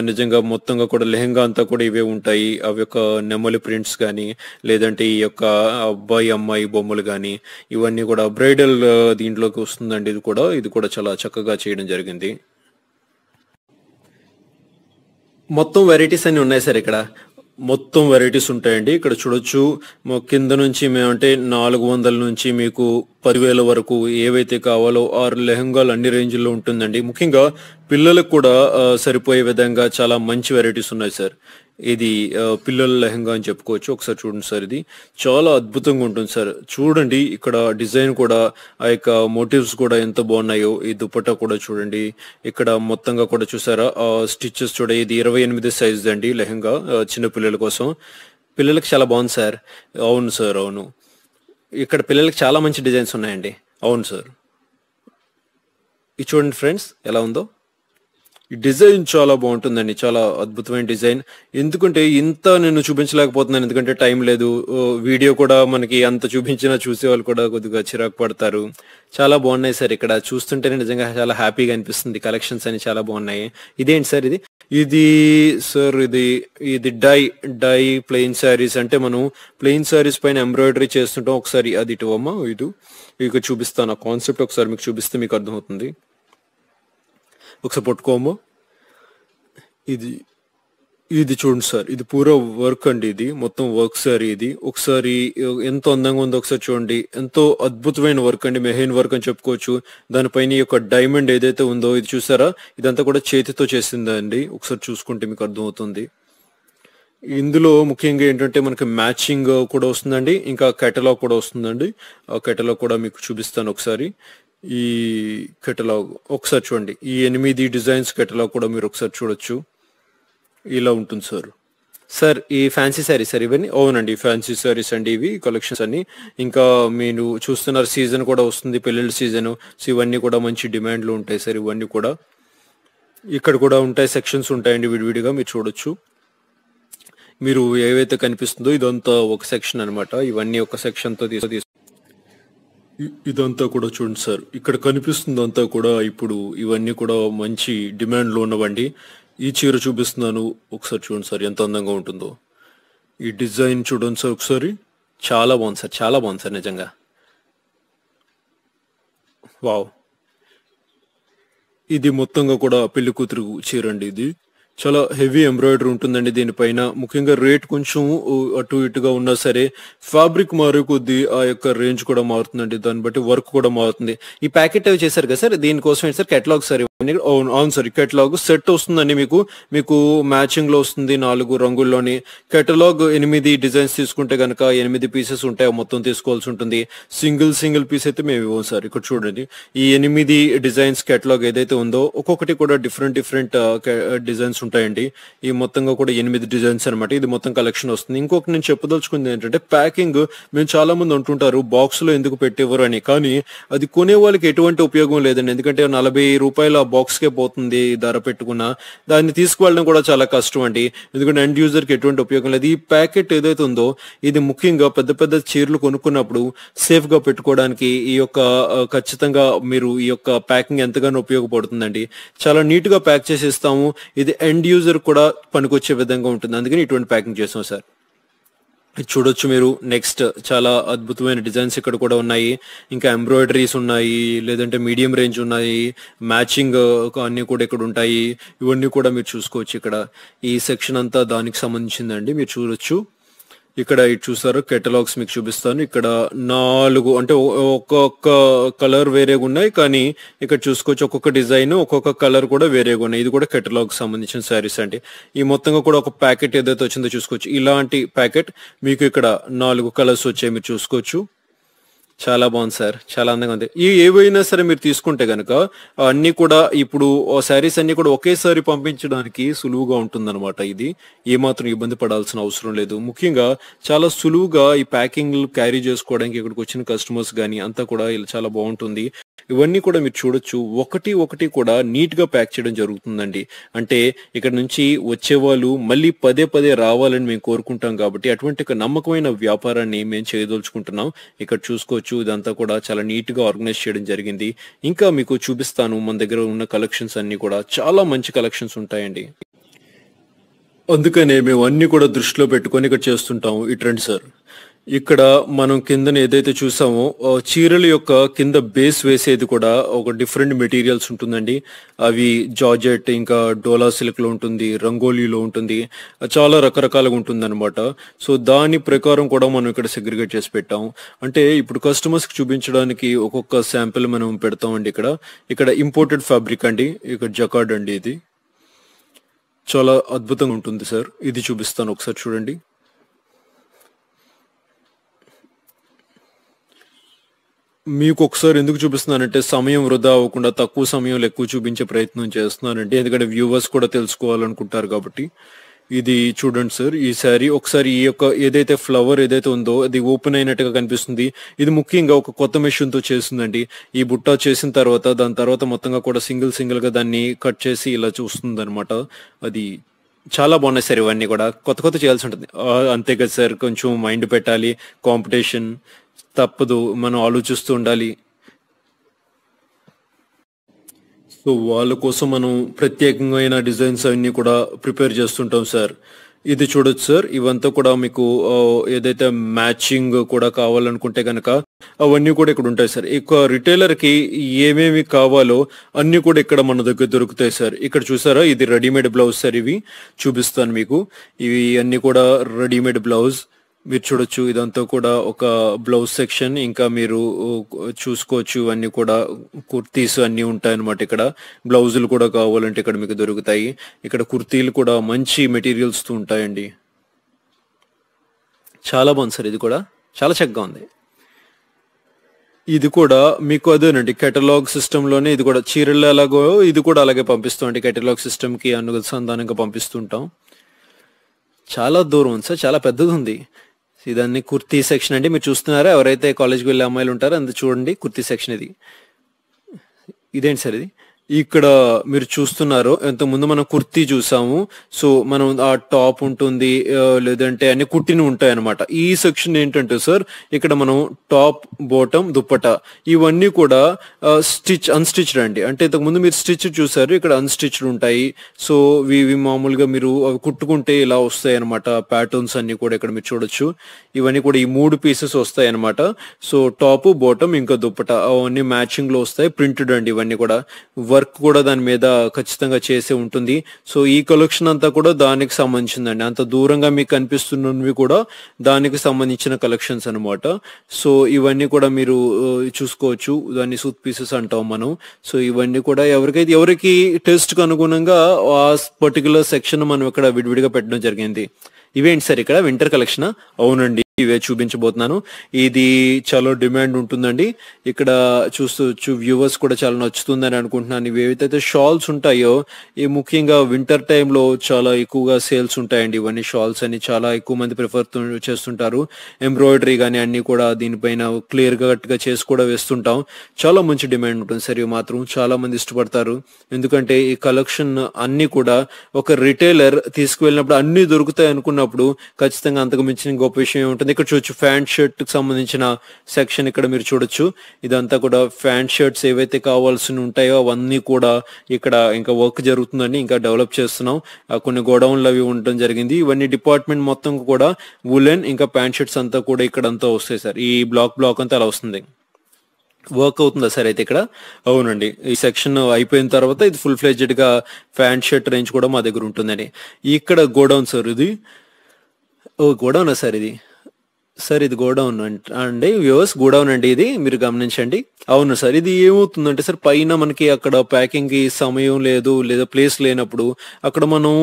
Speaker 1: నిజంగా మొత్తంగా కూడా లెహంగా అంతా కూడా ఇవే ఉంటాయి. అవి యొక్క నెమలి ప్రింట్స్ కానీ, లేదంటే ఈ యొక్క అబ్బాయి అమ్మాయి బొమ్మలు కానీ, ఇవన్నీ కూడా బ్రైడల్ దీంట్లోకి వస్తుందండి. ఇది కూడా చాలా చక్కగా చేయడం జరిగింది. మొత్తం వెరైటీస్ అన్ని ఉన్నాయి సార్ ఇక్కడ. మొత్తం వెరైటీస్ ఉంటాయండి. ఇక్కడ చూడొచ్చు, కింద నుంచి మేమంటే 400 నుంచి మీకు 10,000 వరకు ఏవైతే కావాలో 6 లెహంగాలు అన్ని రేంజ్లో ఉంటుందండి. ముఖ్యంగా పిల్లలకు కూడా సరిపోయే విధంగా చాలా మంచి వెరైటీస్ ఉన్నాయి సార్. ఇది పిల్లల లెహంగా అని చెప్పుకోవచ్చు. ఒకసారి చూడండి సార్, ఇది చాలా అద్భుతంగా ఉంటుంది సార్. చూడండి ఇక్కడ డిజైన్ కూడా, ఆ యొక్క మోటివ్స్ కూడా ఎంత బాగున్నాయో. ఈ దుపట్టా కూడా చూడండి. ఇక్కడ మొత్తంగా కూడా చూసారా స్టిచెస్ చూడ. ఇది 28 సైజ్ అండి లెహంగా, చిన్న పిల్లల కోసం. పిల్లలకి చాలా బాగుంది సార్. అవును సార్, అవును. ఇక్కడ పిల్లలకి చాలా మంచి డిజైన్స్ ఉన్నాయండి. అవును సార్. ఇది చూడండి ఫ్రెండ్స్ ఎలా ఉందో. ఈ డిజైన్ చాలా బాగుంటుందండి. చాలా అద్భుతమైన డిజైన్. ఎందుకంటే ఇంత నేను చూపించలేకపోతున్నాను, ఎందుకంటే టైం లేదు. వీడియో కూడా మనకి అంత చూపించినా చూసే వాళ్ళు కూడా కొద్దిగా చిరాకు పడతారు. చాలా బాగున్నాయి సార్. ఇక్కడ చూస్తుంటేనే నిజంగా చాలా హ్యాపీగా అనిపిస్తుంది. కలెక్షన్స్ అని చాలా బాగున్నాయి. ఇదేంటి సార్ ఇది? ఇది సార్ ఇది డై ప్లెయిన్ శారీస్. అంటే మనం ప్లెయిన్ శారీస్ పైన ఎంబ్రాయిడరీ చేస్తుంటాం. ఒకసారి అది ఇటు అమ్మా, ఇక చూపిస్తాను. ఆ కాన్సెప్ట్ ఒకసారి మీకు చూపిస్తే మీకు అర్థమవుతుంది. ఒకసారి పట్టుకోము. ఇది చూడండి సార్, ఇది పూరా వర్క్ అండి. ఇది మొత్తం వర్క్ సార్. ఇది ఒకసారి ఎంతో అందంగా ఉందో ఒకసారి చూడండి. ఎంతో అద్భుతమైన వర్క్ అండి. మెహైన్ వర్క్ అని చెప్పుకోవచ్చు. దానిపైన ఈ యొక్క డైమండ్ ఏదైతే ఉందో ఇది చూసారా, ఇదంతా కూడా చేతితో చేసిందండి. ఒకసారి చూసుకుంటే మీకు అర్థమవుతుంది. ఇందులో ముఖ్యంగా ఏంటంటే మనకి మ్యాచింగ్ కూడా వస్తుందండి, ఇంకా కేటలాగ్ కూడా వస్తుందండి. ఆ కేటలాగ్ కూడా మీకు చూపిస్తాను ఒకసారి. ఈ కేటలాగ్ ఒకసారి చూడండి. ఈ 8 డిజైన్స్ కేటలాగ్ కూడా మీరు ఒకసారి చూడొచ్చు. ఇలా ఉంటుంది సార్. సార్ ఈ ఫ్యాన్సీ శారీస్ సార్ ఇవన్నీ? అవునండి, ఫ్యాన్సీ శారీస్ అండి ఇవి కలెక్షన్స్ అన్ని. ఇంకా మీరు చూస్తున్నారు సీజన్ కూడా వస్తుంది, పెళ్ళిళ్ళ సీజన్. సో ఇవన్నీ కూడా మంచి డిమాండ్లో ఉంటాయి సార్. ఇవన్నీ కూడా ఇక్కడ కూడా ఉంటాయి, సెక్షన్స్ ఉంటాయండి విడివిడిగా మీరు చూడొచ్చు. మీరు ఏవైతే కనిపిస్తుందో ఇదంతా ఒక సెక్షన్ అనమాట. ఇవన్నీ ఒక సెక్షన్తో ఇదంతా కూడా చూడండి సార్. ఇక్కడ కనిపిస్తుందంతా కూడా ఇప్పుడు ఇవన్నీ కూడా మంచి డిమాండ్లో ఉన్నవండి. ఈ చీర చూపిస్తున్నాను ఒకసారి చూడండి సార్, ఎంత అందంగా ఉంటుందో. ఈ డిజైన్ చూడండి సార్ ఒకసారి. చాలా బాగుంది సార్, చాలా బాగుంది సార్ నిజంగా. వావ్. ఇది మొత్తంగా కూడా పెళ్లి కూతురు చీర అండి ఇది. చాలా హెవీ ఎంబ్రాయిడరీ ఉంటుందండి దీనిపైన. ముఖ్యంగా రేట్ కొంచెం అటు ఇటుగా ఉన్నా సరే ఫ్యాబ్రిక్ మారే కొద్దీ ఆ యొక్క రేంజ్ కూడా మారుతుందండి. దాన్ని బట్టి వర్క్ కూడా మారుతుంది. ఈ ప్యాకెట్ అవి చేశారు కదా సార్, దీనికోసం ఏంటి సార్ కేటలాగ్ సార్ ఇవన్నీ? అవును అవును సార్, కేటలాగ్ సెట్ వస్తుందండి మీకు. మీకు మ్యాచింగ్ లో వస్తుంది 4 రంగుల్లోని. కేటలాగ్ 8 డిజైన్స్ తీసుకుంటే కనుక 8 పీసెస్ ఉంటాయి, మొత్తం తీసుకోవాల్సి ఉంటుంది. సింగిల్ పీస్ అయితే మేము ఇవ్వం సార్. ఇక్కడ చూడండి, ఈ 8 డిజైన్స్ కేటలాగ్ ఏదైతే ఉందో ఒక్కొక్కటి కూడా డిఫరెంట్ డిజైన్స్ ఉంటాయండి. ఈ మొత్తంగా కూడా 8 డిజైన్స్ అనమాట. ఇది మొత్తం కలెక్షన్ వస్తుంది. ఇంకొకటి నేను చెప్పదలుచుకుంది ఏంటంటే ప్యాకింగ్, మేము చాలా మంది అంటుంటారు బాక్స్ లో ఎందుకు పెట్టేవారు అని, కానీ అది కొనే వాళ్ళకి ఎటువంటి ఉపయోగం లేదండి. ఎందుకంటే 40 రూపాయల బాక్స్ కే పోతుంది ధర పెట్టుకున్నా, దాన్ని తీసుకువెళ్ళడం కూడా చాలా కష్టం అండి. ఎందుకంటే ఎండ్ యూజర్ కి ఎటువంటి ఉపయోగం లేదు. ఈ ప్యాకెట్ ఏదైతే ఉందో ఇది ముఖ్యంగా పెద్ద చీరలు కొనుక్కున్నప్పుడు సేఫ్ గా పెట్టుకోవడానికి ఈ యొక్క ఖచ్చితంగా మీరు ఈ యొక్క ప్యాకింగ్ ఎంతగానో ఉపయోగపడుతుందండి. చాలా నీట్ గా ప్యాక్ చేసి ఇస్తాము. ఇది ఎండ్ యూజర్ కూడా పనికొచ్చే విధంగా ఉంటుంది. అందుకని ఇటువంటి ప్యాకింగ్ చేస్తాం సార్. ఇది చూడొచ్చు మీరు. నెక్స్ట్ చాలా అద్భుతమైన డిజైన్స్ ఇక్కడ కూడా ఉన్నాయి. ఇంకా ఎంబ్రాయిడరీస్ ఉన్నాయి, లేదంటే మీడియం రేంజ్ ఉన్నాయి, మ్యాచింగ్ అన్ని కూడా ఇక్కడ ఉంటాయి. ఇవన్నీ కూడా మీరు చూసుకోవచ్చు. ఇక్కడ ఈ సెక్షన్ అంతా దానికి సంబంధించిందండి. మీరు చూడొచ్చు. ఇక్కడ ఇటు చూసారు కెటలాగ్స్ మీకు చూపిస్తాను. ఇక్కడ 4 అంటే ఒక్కొక్క కలర్ వేరేగా ఉన్నాయి, కానీ ఇక్కడ చూసుకోవచ్చు ఒక్కొక్క డిజైన్ ఒక్కొక్క కలర్ కూడా వేరేగా ఉన్నాయి. ఇది కూడా కెటలాగ్ సంబంధించిన శారీస్ అండి. ఈ మొత్తంగా కూడా ఒక ప్యాకెట్ ఏదైతే వచ్చిందో చూసుకోవచ్చు. ఇలాంటి ప్యాకెట్ మీకు ఇక్కడ 4 కలర్స్ వచ్చాయి, మీరు చూసుకోవచ్చు. చాలా బాగుంది సార్, చాలా అందంగా ఉంది. ఈ ఏవైనా సరే మీరు తీసుకుంటే గనక అన్ని కూడా ఇప్పుడు శారీస్ అన్ని కూడా ఒకేసారి పంపించడానికి సులువుగా ఉంటుందన్నమాట. ఇది ఏమాత్రం ఇబ్బంది పడాల్సిన అవసరం లేదు. ముఖ్యంగా చాలా సులువుగా ఈ ప్యాకింగ్ క్యారీ చేసుకోవడానికి ఇక్కడికి వచ్చిన కస్టమర్స్ కానీ అంతా కూడా ఇలా చాలా బాగుంటుంది. ఇవన్నీ కూడా మీరు చూడొచ్చు. ఒకటి కూడా నీట్ గా ప్యాక్ చేయడం జరుగుతుందండి. అంటే ఇక్కడ నుంచి వచ్చేవాళ్ళు మళ్ళీ పదే రావాలని మేము కోరుకుంటాం కాబట్టి అటువంటి ఒక నమ్మకమైన వ్యాపారాన్ని మేము చేయదలుచుకుంటున్నాం. ఇక్కడ చూసుకోవచ్చు, ఇదంతా కూడా చాలా నీట్ గా ఆర్గనైజ్ చేయడం జరిగింది. ఇంకా మీకు చూపిస్తాను. మన దగ్గర ఉన్న కలెక్షన్స్ అన్ని కూడా చాలా మంచి కలెక్షన్స్ ఉంటాయండి. అందుకనే మేము అన్ని కూడా దృష్టిలో పెట్టుకొని ఇక్కడ చేస్తుంటాము ఈ ట్రెండ్ సార్. ఇక్కడ మనం కిందన ఏదైతే చూసామో చీరల యొక్క కింద బేస్ వేసేది కూడా ఒక డిఫరెంట్ మెటీరియల్స్ ఉంటుందండి. అవి జార్జెట్, ఇంకా డోలా సిల్క్ లో ఉంటుంది, రంగోలీలో ఉంటుంది, చాలా రకరకాలుగా ఉంటుంది అనమాట. సో దాని ప్రకారం కూడా మనం ఇక్కడ సెగ్రిగేట్ చేసి పెట్టాం. అంటే ఇప్పుడు కస్టమర్స్ కి చూపించడానికి ఒక్కొక్క శాంపిల్ మనం పెడతామండి. ఇక్కడ ఇంపోర్టెడ్ ఫ్యాబ్రిక్ అండి. ఇక్కడ జకార్డ్ అండి. ఇది చాలా అద్భుతంగా ఉంటుంది సార్. ఇది చూపిస్తాను ఒకసారి చూడండి. మీకు ఒకసారి ఎందుకు చూపిస్తున్నానంటే సమయం వృధా అవ్వకుండా తక్కువ సమయంలో ఎక్కువ చూపించే ప్రయత్నం చేస్తున్నానండి. ఎందుకంటే వ్యూవర్స్ కూడా తెలుసుకోవాలనుకుంటారు కాబట్టి. ఇది చూడండి సార్. ఈ శారీ ఒకసారి ఈ యొక్క ఏదైతే ఫ్లవర్ ఏదైతే ఉందో అది ఓపెన్ అయినట్టుగా కనిపిస్తుంది. ఇది ముఖ్యంగా ఒక కొత్త మెషిన్ తో చేసిందండి. ఈ బుట్ట చేసిన తర్వాత దాని తర్వాత మొత్తంగా కూడా సింగిల్ గా దాన్ని కట్ చేసి ఇలా చూస్తుంది అనమాట. అది చాలా బాగున్నాయి సార్. ఇవన్నీ కూడా కొత్త చేయాల్సి ఉంటుంది. అంతే కదా సార్, కొంచెం మైండ్ పెట్టాలి. కాంపిటీషన్ తప్పదు, మనం ఆలోచిస్తూ ఉండాలి. సో వాళ్ళ కోసం మనం ప్రత్యేకమైన డిజైన్స్ అన్ని కూడా ప్రిపేర్ చేస్తుంటాం సార్. ఇది చూడొచ్చు సార్. ఇవంతా కూడా మీకు ఏదైతే మ్యాచింగ్ కూడా కావాలనుకుంటే కనుక అవన్నీ కూడా ఇక్కడ ఉంటాయి సార్. ఇక రిటైలర్ కి ఏమేమి కావాలో అన్ని కూడా ఇక్కడ మన దగ్గర దొరుకుతాయి సార్. ఇక్కడ చూసారా, ఇది రెడీమేడ్ బ్లౌజ్ సార్. ఇవి చూపిస్తాను మీకు. ఇవి అన్ని కూడా రెడీమేడ్ బ్లౌజ్ మీరు చూడొచ్చు. ఇదంతా కూడా ఒక బ్లౌజ్ సెక్షన్. ఇంకా మీరు చూసుకోవచ్చు అన్ని కూడా కుర్తీస్ అన్ని ఉంటాయన్నమాట. ఇక్కడ బ్లౌజులు కూడా కావాలంటే ఇక్కడ మీకు దొరుకుతాయి. ఇక్కడ కుర్తీలు కూడా మంచి మెటీరియల్స్ తో ఉంటాయండి. చాలా బాగుంది సార్. ఇది కూడా చాలా చక్కగా ఉంది. ఇది కూడా మీకు అదేనండి, కేటలాగ్ సిస్టమ్ లోనే ఇది కూడా చీరలు ఎలాగో ఇది కూడా అలాగే పంపిస్తాం. కేటలాగ్ సిస్టమ్ కి అనుసంధానంగా పంపిస్తుంటాం. చాలా దూరం ఉంది సార్, చాలా పెద్దది ఉంది. ఇదన్నీ కుర్తీ సెక్షన్ అండి. మీరు చూస్తున్నారా, ఎవరైతే కాలేజ్కి వెళ్ళే అమ్మాయిలు ఉంటారో అందు చూడండి కుర్తీ సెక్షన్. ఇదేంటి సార్, ఇది ఇక్కడ మీరు చూస్తున్నారు. ఇంతకుముందు మనం కుర్తీ చూసాము. సో మనం ఆ టాప్ ఉంటుంది, లేదంటే అన్ని కుట్టిని ఉంటాయి అనమాట. ఈ సెక్షన్ ఏంటంటే సార్, ఇక్కడ మనం టాప్, బాటమ్, దుప్పట ఇవన్నీ కూడా అన్స్టిచ్డ్ అండి. అంటే ఇంతకుముందు మీరు స్టిచ్ చూసారు, ఇక్కడ అన్స్టిచ్డ్ ఉంటాయి. సో ఇవి మామూలుగా మీరు అవి కుట్టుకుంటే ఇలా వస్తాయి అనమాట. ప్యాటర్న్స్ అన్ని కూడా ఇక్కడ మీరు చూడొచ్చు. ఇవన్నీ కూడా ఈ 3 పీసెస్ వస్తాయి అనమాట. సో టాప్, బాటమ్, ఇంకా దుప్పట అవన్నీ మ్యాచింగ్ లో వస్తాయి. ప్రింటెడ్ అండి. ఇవన్నీ కూడా వర్క్ కూడా దాని మీద ఖచ్చితంగా చేసే ఉంటుంది. సో ఈ కలెక్షన్ అంతా కూడా దానికి సంబంధించిందండి. అంత దూరంగా మీకు కనిపిస్తున్నవి కూడా దానికి సంబంధించిన కలెక్షన్స్ అనమాట. సో ఇవన్నీ కూడా మీరు చూసుకోవచ్చు. దాన్ని సూట్ పీసెస్ అంటాం మనం. సో ఇవన్నీ కూడా ఎవరికి టేస్ట్ కు అనుగుణంగా ఆ పర్టికులర్ సెక్షన్ మనం ఇక్కడ విడివిడిగా పెట్టడం జరిగింది. ఇవేంటి సార్ ఇక్కడ వింటర్ కలెక్షన్? అవునండి, ఇవే చూపించబోతున్నాను. ఇది చాలా డిమాండ్ ఉంటుందండి. ఇక్కడ చూస్తూ వ్యూవర్స్ కూడా చాలా నచ్చుతుందని అనుకుంటున్నాను. ఇవి ఏవైతే షాల్స్ ఉంటాయో ఈ ముఖ్యంగా వింటర్ టైంలో చాలా ఎక్కువగా సేల్స్ ఉంటాయండి. ఇవన్నీ షాల్స్ అని చాలా ఎక్కువ మంది ప్రిఫర్ చేస్తుంటారు. ఎంబ్రాయిడరీ కానీ అన్ని కూడా దీనిపైన క్లియర్ గా చేసి కూడా వేస్తుంటాం. చాలా మంచి డిమాండ్ ఉంటుంది సార్. ఇవి మాత్రం చాలా మంది ఇష్టపడతారు. ఎందుకంటే ఈ కలెక్షన్ అన్ని కూడా ఒక రిటైలర్ తీసుకువెళ్ళినప్పుడు అన్ని దొరుకుతాయి అనుకున్నప్పుడు ఖచ్చితంగా అంతకు మించిన గొప్ప విషయం ఉంటుంది. ఇక్కడ చూడొచ్చు ప్యాంట్ షర్ట్ కి సంబంధించిన సెక్షన్ ఇక్కడ మీరు చూడొచ్చు. ఇదంతా కూడా ప్యాంట్ షర్ట్స్ ఏవైతే కావాల్సి ఉంటాయో అవన్నీ కూడా ఇక్కడ ఇంకా వర్క్ జరుగుతుందండి. ఇంకా డెవలప్ చేస్తున్నాం. కొన్ని గోడౌన్లు అవి ఉండడం జరిగింది. ఇవన్నీ డిపార్ట్మెంట్ మొత్తం కూడా వులెన్ ఇంకా ప్యాంట్ షర్ట్స్ అంతా కూడా ఇక్కడ అంతా వస్తాయి సార్. ఈ బ్లాక్ అంతా అలా వస్తుంది. వర్క్ అవుతుందా సార్ అయితే ఇక్కడ? అవునండి, ఈ సెక్షన్ అయిపోయిన తర్వాత ఇది ఫుల్ ఫ్లెడ్జెడ్ గా ప్యాంట్ షర్ట్ రేంజ్ కూడా మా దగ్గర ఉంటుందండి. ఇక్కడ గోడౌన్ సార్. ఇది గోడౌనా సార్? ఇది గోడౌన్ అండి వ్యూవర్స్, గోడౌన్ అండి ఇది, మీరు గమనించండి. అవును సార్, ఇది ఏమవుతుందంటే సార్ పైన మనకి అక్కడ ప్యాకింగ్ కి సమయం లేదు లేదా ప్లేస్ లేనప్పుడు అక్కడ మనం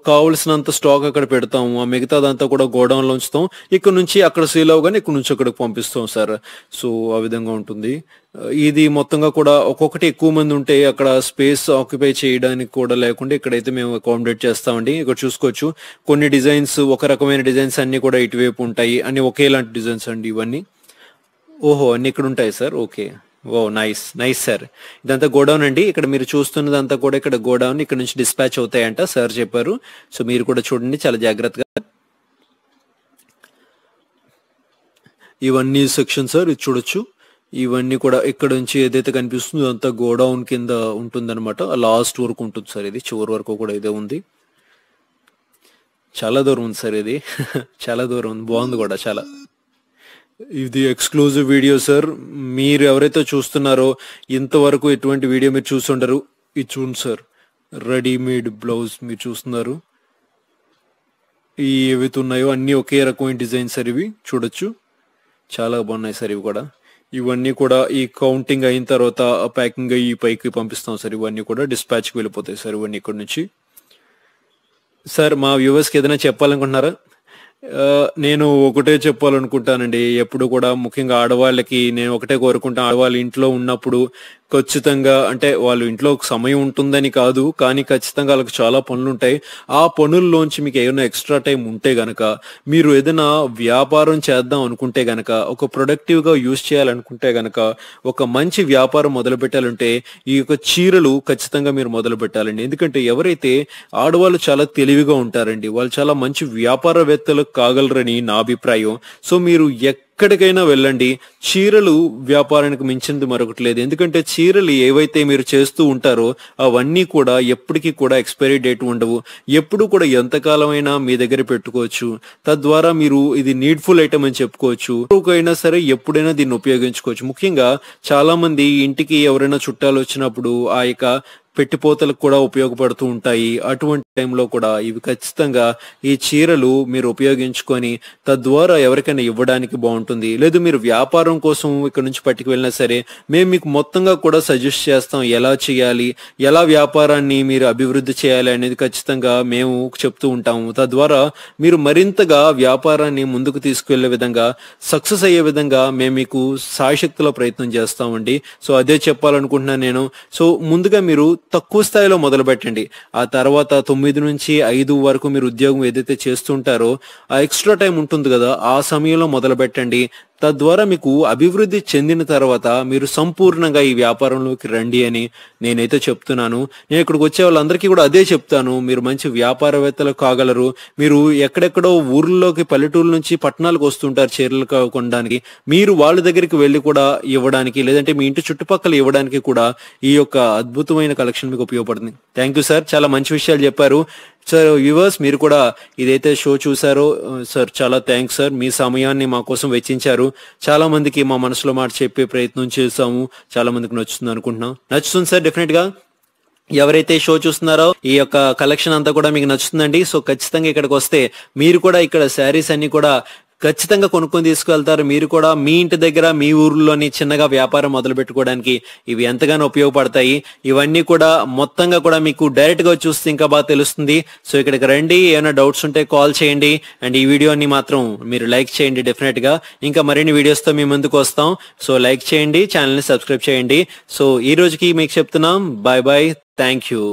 Speaker 1: కావలసినంత స్టాక్ అక్కడ పెడతాము. ఆ మిగతాదంతా కూడా గోడౌన్ లో ఉంచుతాం. ఇక్కడ నుంచి అక్కడ సేల్ అవగానే ఇక్కడ నుంచి అక్కడికి పంపిస్తాం సార్. సో ఆ విధంగా ఉంటుంది. ఇది మొత్తంగా కూడా ఒక్కొక్కటి ఎక్కువ మంది ఉంటే అక్కడ స్పేస్ ఆక్యుపై చేయడానికి కూడా లేకుండా ఇక్కడైతే మేము అకామిడేట్ చేస్తామండి. ఇక్కడ చూసుకోవచ్చు కొన్ని డిజైన్స్, ఒక రకమైన డిజైన్స్ అన్ని కూడా ఇటువైపు ఉంటాయి. అన్ని ఒకేలాంటి డిజైన్స్ అండి ఇవన్నీ. ఓహో, అన్ని ఇక్కడ ఉంటాయి సార్. ఓకే, ఓ నైస్ సార్. ఇదంతా గోడౌన్ అండి. ఇక్కడ మీరు చూస్తున్నదంతా కూడా ఇక్కడ గోడౌన్, ఇక్కడ నుంచి డిస్పాచ్ అవుతాయంట సార్ చెప్పారు. సో మీరు కూడా చూడండి చాలా జాగ్రత్తగా. ఇవన్నీ సెక్షన్ సార్, ఇది చూడొచ్చు. ఇవన్నీ కూడా ఇక్కడ నుంచి ఏదైతే కనిపిస్తుందో అంతా గోడౌన్ కింద ఉంటుందన్నమాట. లాస్ట్ వరకు ఉంటుంది సార్. ఇది చివరి వరకు కూడా ఇదే ఉంది. చాలా దూరం ఉంది సార్ ఇది. చాలా దూరం ఉంది, బాగుంది కూడా చాలా. ఇది ఎక్స్క్లూజివ్ వీడియో సార్. మీరు ఎవరైతే చూస్తున్నారో ఇంతవరకు ఎటువంటి వీడియో మీరు చూస్తుంటారు. ఇది చూడండి సార్, రెడీమేడ్ బ్లౌజ్ మీరు చూస్తున్నారు. ఏవైతే ఉన్నాయో అన్ని ఒకే రకమైన డిజైన్ సార్. ఇవి చూడొచ్చు, చాలా బాగున్నాయి సార్. ఇవి కూడా ఇవన్నీ కూడా ఈ కౌంటింగ్ అయిన తర్వాత ప్యాకింగ్ అయ్యి పైకి పంపిస్తాం సార్. ఇవన్నీ కూడా డిస్పాచ్కి వెళ్ళిపోతాయి సార్ ఇవన్నీ ఇక్కడ నుంచి. సార్ మా వ్యూవర్స్కి ఏదైనా చెప్పాలనుకుంటున్నారా? నేను ఒకటే చెప్పాలనుకుంటానండి. ఎప్పుడు కూడా ముఖ్యంగా ఆడవాళ్ళకి నేను ఒకటే కోరుకుంటాను. ఆడవాళ్ళు ఇంట్లో ఉన్నప్పుడు ఖచ్చితంగా, అంటే వాళ్ళు ఇంట్లో సమయం ఉంటుందని కాదు, కానీ ఖచ్చితంగా వాళ్ళకి చాలా పనులు ఉంటాయి. ఆ పనుల్లోంచి మీకు ఏమైనా ఎక్స్ట్రా టైం ఉంటే గనక, మీరు ఏదైనా వ్యాపారం చేద్దాం అనుకుంటే గనక, ఒక ప్రొడక్టివ్ గా యూజ్ చేయాలనుకుంటే గనక, ఒక మంచి వ్యాపారం మొదలు పెట్టాలంటే ఈ యొక్క చీరలు ఖచ్చితంగా మీరు మొదలు పెట్టాలండి. ఎందుకంటే ఎవరైతే ఆడవాళ్ళు చాలా తెలివిగా ఉంటారండి, వాళ్ళు చాలా మంచి వ్యాపారవేత్తలు కాగలరని నా అభిప్రాయం. సో మీరు ఎక్కడికైనా వెళ్ళండి, చీరలు వ్యాపారానికి మించింది మరొకటి లేదు. ఎందుకంటే చీరలు ఏవైతే మీరు చేస్తూ ఉంటారో అవన్నీ కూడా ఎప్పటికీ కూడా ఎక్స్పైరీ డేట్ ఉండవు. ఎప్పుడు కూడా ఎంతకాలమైనా మీ దగ్గర పెట్టుకోవచ్చు. తద్వారా మీరు ఇది నీడ్ఫుల్ ఐటమ్ అని చెప్పుకోవచ్చు. అయినా సరే ఎప్పుడైనా దీన్ని ఉపయోగించుకోవచ్చు. ముఖ్యంగా చాలా మంది ఇంటికి ఎవరైనా చుట్టాలు వచ్చినప్పుడు ఆ యొక్క పెట్టిపోతలకు కూడా ఉపయోగపడుతూ ఉంటాయి. అటువంటి టైంలో కూడా ఇవి ఖచ్చితంగా ఈ చీరలు మీరు ఉపయోగించుకొని తద్వారా ఎవరికైనా ఇవ్వడానికి బాగుంటుంది. లేదు మీరు వ్యాపారం కోసం ఇక్కడ నుంచి పట్టుకు వెళ్ళినా సరే మేము మీకు మొత్తంగా కూడా సజెస్ట్ చేస్తాం ఎలా చేయాలి, ఎలా వ్యాపారాన్ని మీరు అభివృద్ధి చేయాలి అనేది ఖచ్చితంగా మేము చెప్తూ ఉంటాము. తద్వారా మీరు మరింతగా వ్యాపారాన్ని ముందుకు తీసుకువెళ్లే విధంగా, సక్సెస్ అయ్యే విధంగా మేము మీకు సాయశక్తిలో ప్రయత్నం చేస్తామండి. సో అదే చెప్పాలనుకుంటున్నాను నేను. సో ముందుగా మీరు తక్కువ స్థాయిలో మొదలు పెట్టండి. ఆ తర్వాత 9 నుంచి 5 వరకు మీరు ఉద్యోగం ఏదైతే చేస్తుంటారో ఆ ఎక్స్ట్రా టైం ఉంటుంది కదా, ఆ సమయంలో మొదలు పెట్టండి. తద్వారా మీకు అభివృద్ధి చెందిన తర్వాత మీరు సంపూర్ణంగా ఈ వ్యాపారంలోకి రండి అని నేనైతే చెప్తున్నాను. నేను ఇక్కడికి వచ్చే వాళ్ళందరికీ కూడా అదే చెప్తాను. మీరు మంచి వ్యాపారవేత్తలు కాగలరు. మీరు ఎక్కడెక్కడో ఊర్లోకి, పల్లెటూరు నుంచి పట్టణాలకు వస్తుంటారు చీరలు కొనడానికి. మీరు వాళ్ళ దగ్గరికి వెళ్ళి కూడా ఇవ్వడానికి, లేదంటే మీ ఇంటి చుట్టుపక్కల ఇవ్వడానికి కూడా ఈ యొక్క అద్భుతమైన కలెక్షన్ మీకు ఉపయోగపడుతుంది. థ్యాంక్ యూ సార్, చాలా మంచి విషయాలు చెప్పారు. సార్ వ్యూవర్స్ మీరు కూడా ఇదైతే షో చూసారో సార్ చాలా థ్యాంక్స్ సార్. మీ సమయాన్ని మా కోసం వెచ్చించారు. చాలా మందికి మా మనసులో మాట చెప్పే ప్రయత్నం చేసాము. చాలా మందికి నచ్చుతుంది అనుకుంటున్నాం. నచ్చుతుంది సార్ డెఫినెట్ గా. ఎవరైతే షో చూస్తున్నారో ఈ యొక్క కలెక్షన్ అంతా కూడా మీకు నచ్చుతుందండి. సో ఖచ్చితంగా ఇక్కడికి వస్తే మీరు కూడా ఇక్కడ శారీస్ అన్ని కూడా ఖచ్చితంగా కొనుక్కొని తీసుకువెళ్తారు. మీరు కూడా మీ ఇంటి దగ్గర మీ ఊర్లోని చిన్నగా వ్యాపారం మొదలు పెట్టుకోవడానికి ఇవి ఎంతగానో ఉపయోగపడతాయి. ఇవన్నీ కూడా మొత్తంగా కూడా మీకు డైరెక్ట్ గా చూస్తే ఇంకా బాగా తెలుస్తుంది. సో ఇక్కడికి రండి, ఏమైనా డౌట్స్ ఉంటే కాల్ చేయండి. అండ్ ఈ వీడియోని మాత్రం మీరు లైక్ చేయండి డెఫినెట్ గా. ఇంకా మరిన్ని వీడియోస్ తో మీ ముందుకు వస్తాం. సో లైక్ చేయండి, ఛానల్ ని సబ్స్క్రైబ్ చేయండి. సో ఈ రోజుకి మీకు చెప్తున్నాం బాయ్ బాయ్, థ్యాంక్ యూ.